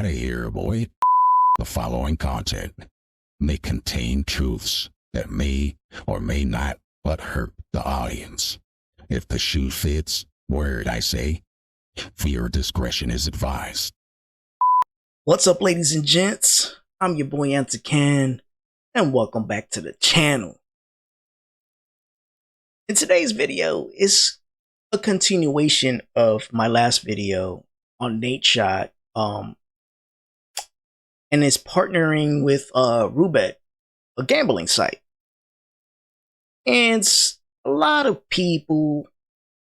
out of here, boy. The following content may contain truths that may or may not but hurt the audience. If the shoe fits, word I say, viewer discretion is advised. What's up, ladies and gents? I'm your boy Antican, and welcome back to the channel. In today's video is a continuation of my last video on Nadeshot, and it's partnering with Roobet, a gambling site. And a lot of people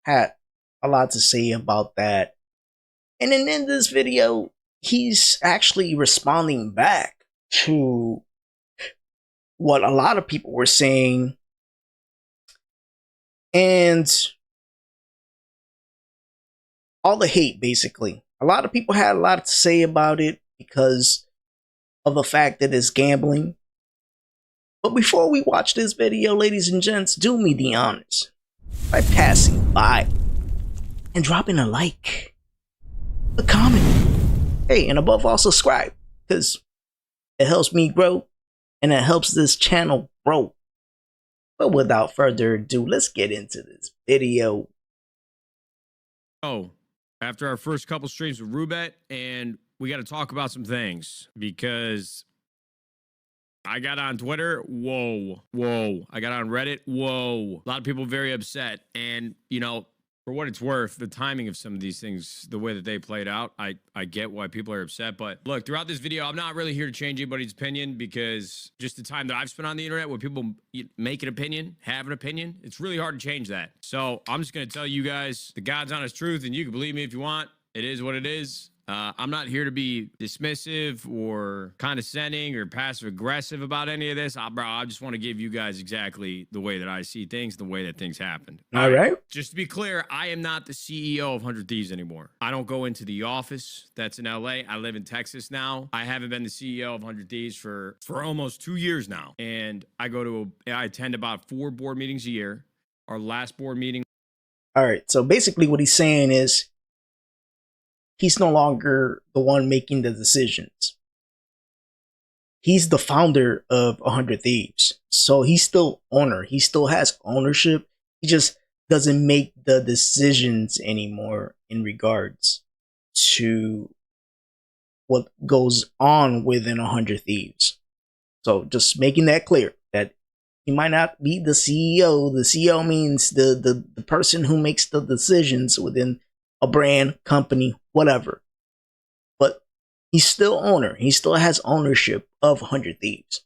had a lot to say about that. And then in this video, he's actually responding back to what a lot of people were saying. And all the hate, basically. A lot of people had a lot to say about it because of the fact that it's gambling. But before we watch this video, ladies and gents, do me the honors by passing by and dropping a like, a comment, hey, and above all, subscribe, because it helps me grow and it helps this channel grow. But without further ado, let's get into this video. Oh, after our first couple streams with Roobet, and we got to talk about some things because I got on Twitter, whoa. I got on Reddit, whoa. A lot of people very upset. And, you know, for what it's worth, the timing of some of these things, the way that they played out, I get why people are upset. But look, throughout this video, I'm not really here to change anybody's opinion because just the time that I've spent on the internet where people make an opinion, have an opinion, it's really hard to change that. So I'm just going to tell you guys the God's honest truth, and you can believe me if you want. It is what it is. I'm not here to be dismissive or condescending or passive aggressive about any of this. I just want to give you guys exactly the way that I see things, the way that things happened. All right. Just to be clear, I am not the CEO of 100 Thieves anymore. I don't go into the office that's in LA. I live in Texas now. I haven't been the CEO of 100 Thieves for almost 2 years now. And I attend about 4 board meetings a year. Our last board meeting. All right. So basically what he's saying is, he's no longer the one making the decisions. He's the founder of 100 Thieves. So he's still owner. He still has ownership. He just doesn't make the decisions anymore in regards to what goes on within 100 Thieves. So just making that clear that he might not be the CEO. The CEO means the person who makes the decisions within a brand, company, whatever. But he's still owner. He still has ownership of 100 Thieves.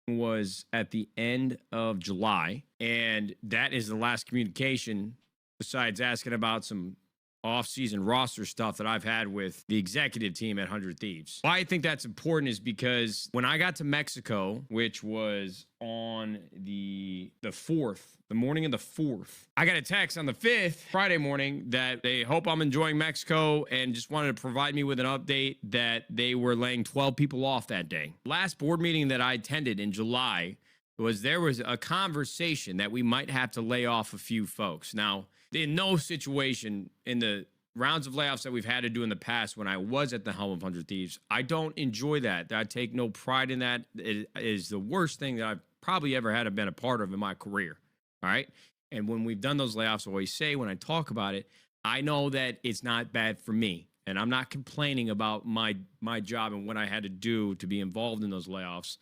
Was at the end of July, and that is the last communication besides asking about some off-season roster stuff that I've had with the executive team at 100 Thieves. Why I think that's important is because when I got to Mexico, which was on the 4th, the morning of the 4th, I got a text on the 5th, Friday morning, that they hope I'm enjoying Mexico and just wanted to provide me with an update that they were laying 12 people off that day. Last board meeting that I attended in July there was a conversation that we might have to lay off a few folks. Now, in no situation in the rounds of layoffs that we've had to do in the past when I was at the helm of 100 Thieves, I don't enjoy that. I take no pride in that. It is the worst thing that I've probably ever had been a part of in my career. All right. And when we've done those layoffs, I always say when I talk about it, I know that it's not bad for me. And I'm not complaining about my job and what I had to do to be involved in those layoffs.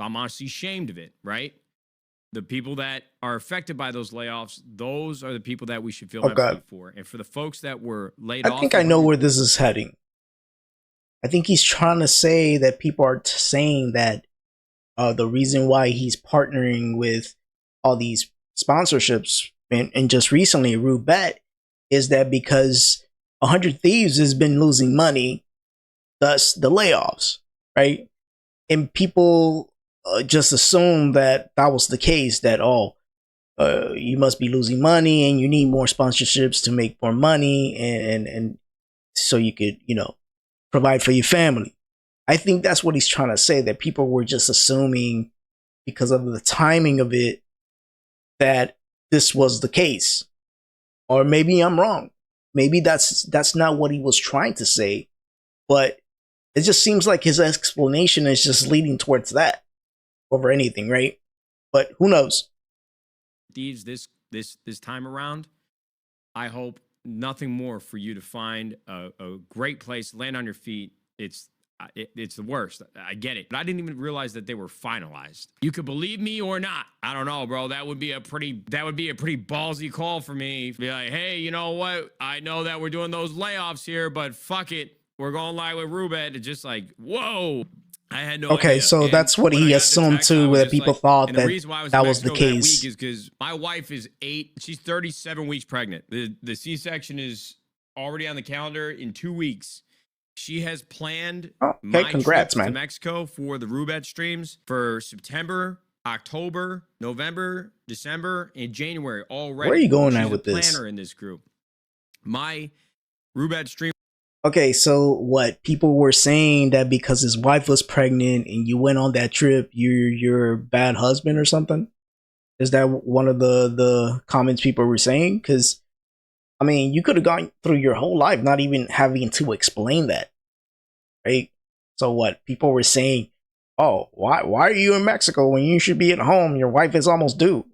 I'm honestly ashamed of it, right? The people that are affected by those layoffs, those are the people that we should feel empathy for. And for the folks that were laid off. I think I know where this is heading. I think he's trying to say that people are saying that the reason why he's partnering with all these sponsorships and just recently Roobet is that because 100 Thieves has been losing money, thus the layoffs, right? And people just assume that was the case, that you must be losing money and you need more sponsorships to make more money and so you could, provide for your family. I think that's what he's trying to say, that people were just assuming because of the timing of it that this was the case. Or maybe I'm wrong. Maybe that's not what he was trying to say, but It just seems like his explanation is just leading towards that over anything, right? But who knows? Thieves, this time around, I hope nothing more for you to find a great place, land on your feet. It's the worst. I get it, but I didn't even realize that they were finalized. You could believe me or not. I don't know, bro. That would be a pretty ballsy call for me. Be like, hey, you know what? I know that we're doing those layoffs here, but fuck it, we're going live with Rubet. It's just like, whoa. I had no idea. Okay, so And that's what when I he got the assumed text, I too, was that just people like, thought and the that reason why I was that in was the Mexico that case. week is because my wife is she's 37 weeks pregnant. The C-section is already on the calendar in 2 weeks. She has planned Oh, okay, my congrats, trips to man. Mexico for the Rubet streams for September, October, November, December, and January already. Where are you going She's at a with this? planner in this group. My Rubet stream. Okay, so what people were saying that because his wife was pregnant and you went on that trip, you're a bad husband or something? Is that one of the comments people were saying? Because I mean, you could have gone through your whole life not even having to explain that, right? So what people were saying? Oh, why are you in Mexico when you should be at home? Your wife is almost due,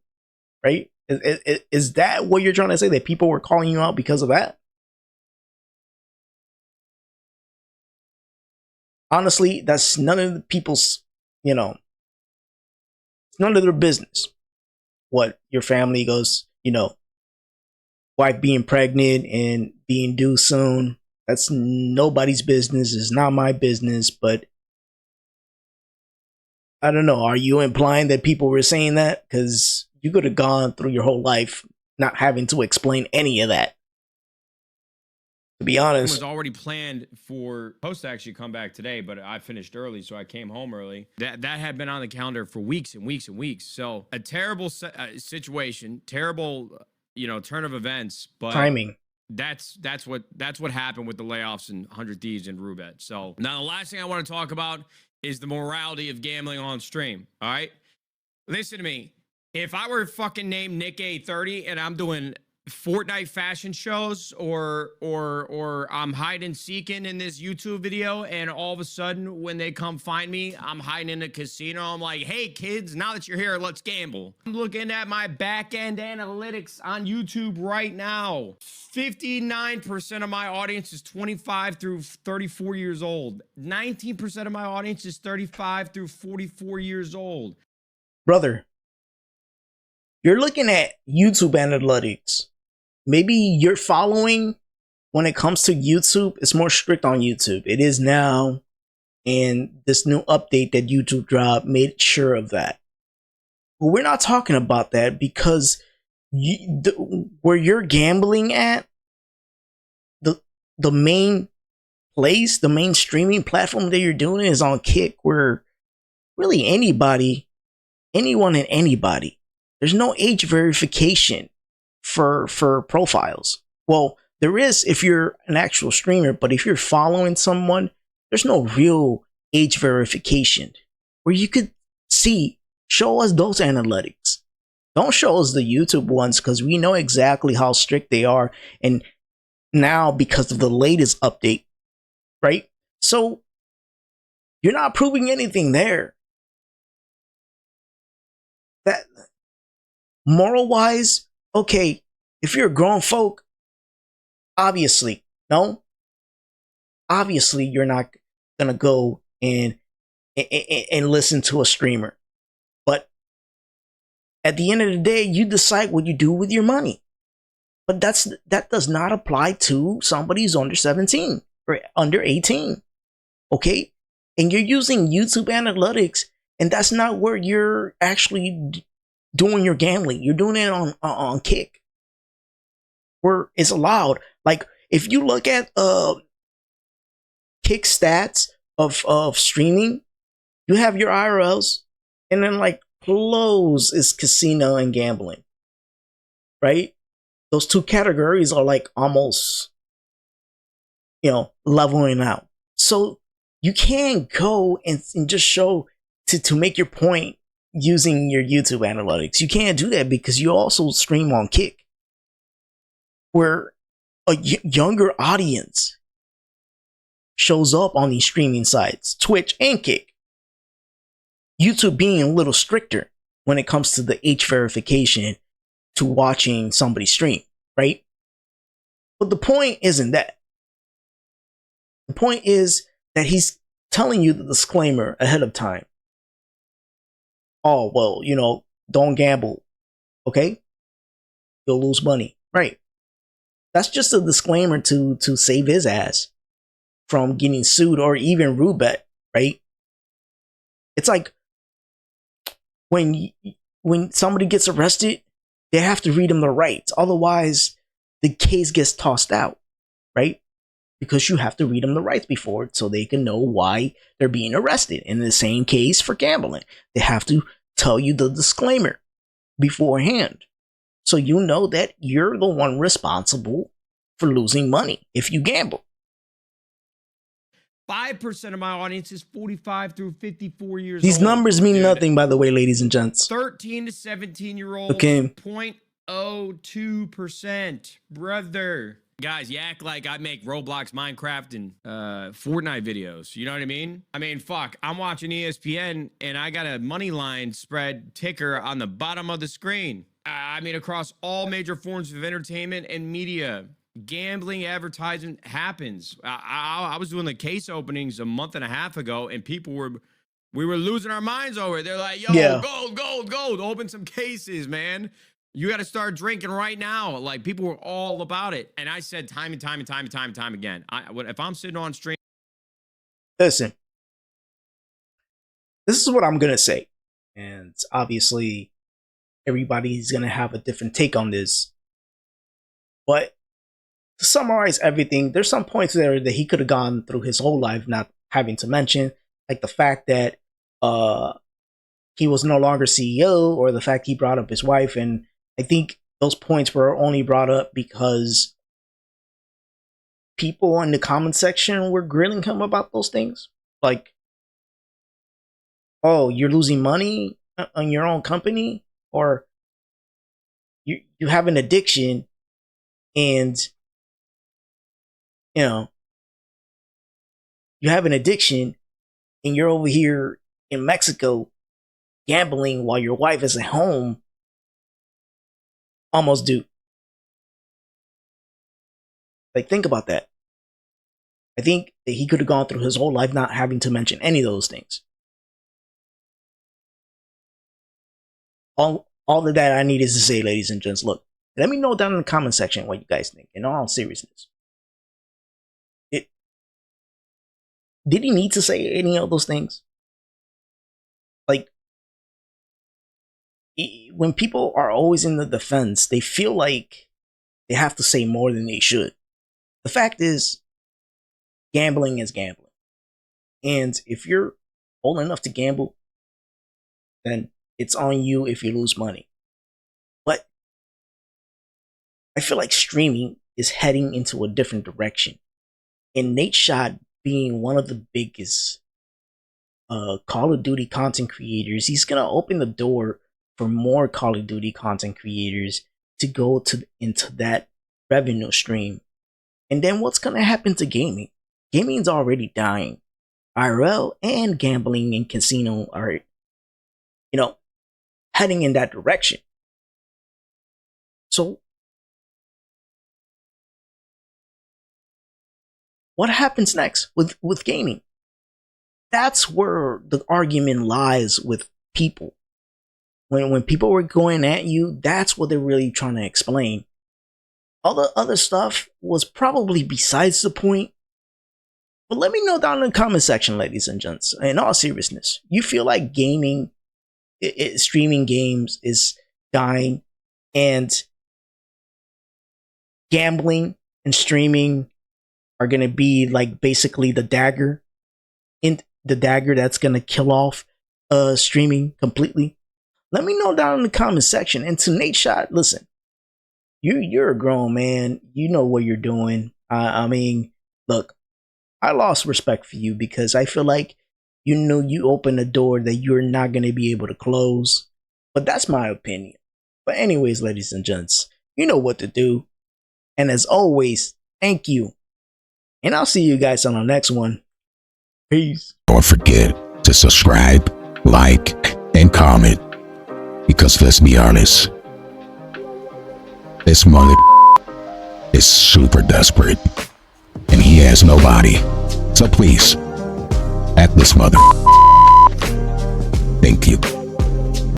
right? Is that what you're trying to say? That people were calling you out because of that? Honestly, that's none of the people's, it's none of their business what your family goes, wife being pregnant and being due soon. That's nobody's business. It's not my business. But I don't know. Are you implying that people were saying that? Because you could have gone through your whole life not having to explain any of that. To be honest, was already planned for supposed to actually come back today, but I finished early, so I came home early. That had been on the calendar for weeks and weeks and weeks. So a terrible situation, terrible, turn of events. But timing. That's what happened with the layoffs and 100 Thieves and Rubet. So now the last thing I want to talk about is the morality of gambling on stream. All right, listen to me. If I were fucking named Nick A30 and I'm doing Fortnite fashion shows or I'm hide and seeking in this YouTube video, and all of a sudden when they come find me, I'm hiding in a casino. I'm like, hey kids, now that you're here, let's gamble. I'm looking at my back end analytics on YouTube right now. 59% of my audience is 25 through 34 years old. 19% of my audience is 35 through 44 years old. Brother, you're looking at YouTube analytics. Maybe your following when it comes to YouTube is more strict on YouTube. It is now, and this new update that YouTube dropped made sure of that. But we're not talking about that because where you're gambling at, the main place, the main streaming platform that you're doing is on Kick, where really anyone and anybody. There's no age verification for profiles. Well, there is if you're an actual streamer, but if you're following someone, there's no real age verification where you could show us those analytics. Don't show us the YouTube ones because we know exactly how strict they are. And now because of the latest update, right? So you're not proving anything there. That moral wise, okay, if you're a grown folk, obviously you're not gonna go and listen to a streamer. But at the end of the day, you decide what you do with your money. But that does not apply to somebody who's under 17 or under 18. Okay? And you're using YouTube analytics, and that's not where you're actually doing your gambling. You're doing it on Kick, where it's allowed. Like if you look at Kick stats of streaming, you have your IRLs, and then like close is casino and gambling, right? Those two categories are like almost, leveling out. So you can't go and just show to make your point using your YouTube analytics. You can't do that because you also stream on Kick, where a younger audience shows up on these streaming sites, Twitch and Kick. YouTube being a little stricter when it comes to the age verification to watching somebody stream, right? But the point isn't that. The point is that he's telling you the disclaimer ahead of time. Oh, well, don't gamble, okay? You'll lose money, right? That's just a disclaimer to save his ass from getting sued or even Rubet, right? It's like when somebody gets arrested, they have to read them the rights. Otherwise, the case gets tossed out, right? Because you have to read them the rights before so they can know why they're being arrested. In the same case for gambling, they have to tell you the disclaimer beforehand. So you know that you're the one responsible for losing money if you gamble. 5% of my audience is 45 through 54 years These old. numbers mean nothing, by the way, ladies and gents. 13 to 17-year-olds, Okay. 0.02%. Brother. Guys, you act like I make Roblox, Minecraft, and Fortnite videos. You know what I mean? I mean, fuck. I'm watching ESPN, and I got a money line spread ticker on the bottom of the screen. I mean, across all major forms of entertainment and media, gambling advertisement happens. I was doing the case openings a month and a half ago, and we were losing our minds over it. They're like, yo, Yeah. gold, open some cases, man. You got to start drinking right now. Like, people were all about it. And I said time and time again, if I'm sitting on stream. Listen, this is what I'm going to say. And obviously, everybody's going to have a different take on this. But to summarize everything, there's some points there that he could have gone through his whole life not having to mention. Like the fact that he was no longer CEO, or the fact he brought up his wife. And I think those points were only brought up because people in the comment section were grilling him about those things. Like, oh, you're losing money on your own company, or you have an addiction, and you have an addiction, and you're over here in Mexico gambling while your wife is at home. Almost due. Like, think about that. I think that he could have gone through his whole life not having to mention any of those things. All of that I need is to say, ladies and gents, look, let me know down in the comment section what you guys think, in all seriousness. Did he need to say any of those things? Like, when people are always in the defense, they feel like they have to say more than they should. The fact is, gambling is gambling. And if you're old enough to gamble, then it's on you if you lose money. But I feel like streaming is heading into a different direction. And Nadeshot, being one of the biggest Call of Duty content creators, he's going to open the door for more Call of Duty content creators to go into that revenue stream. And then what's going to happen to gaming? Gaming's already dying. IRL and gambling and casino are, heading in that direction. So what happens next with gaming? That's where the argument lies with people. When people were going at you, that's what they're really trying to explain. All the other stuff was probably besides the point. But let me know down in the comment section, ladies and gents. In all seriousness, you feel like gaming, streaming games is dying, and gambling and streaming are going to be like basically the dagger that's going to kill off streaming completely? Let me know down in the comment section. And to Nadeshot, listen, you're a grown man. You know what you're doing. I mean, look, I lost respect for you because I feel like you opened a door that you're not going to be able to close. But that's my opinion. But anyways, ladies and gents, you know what to do. And as always, thank you. And I'll see you guys on the next one. Peace. Don't forget to subscribe, like, and comment. Because let's be honest, this mother is super desperate. And he has nobody. So please, at this mother. Thank you.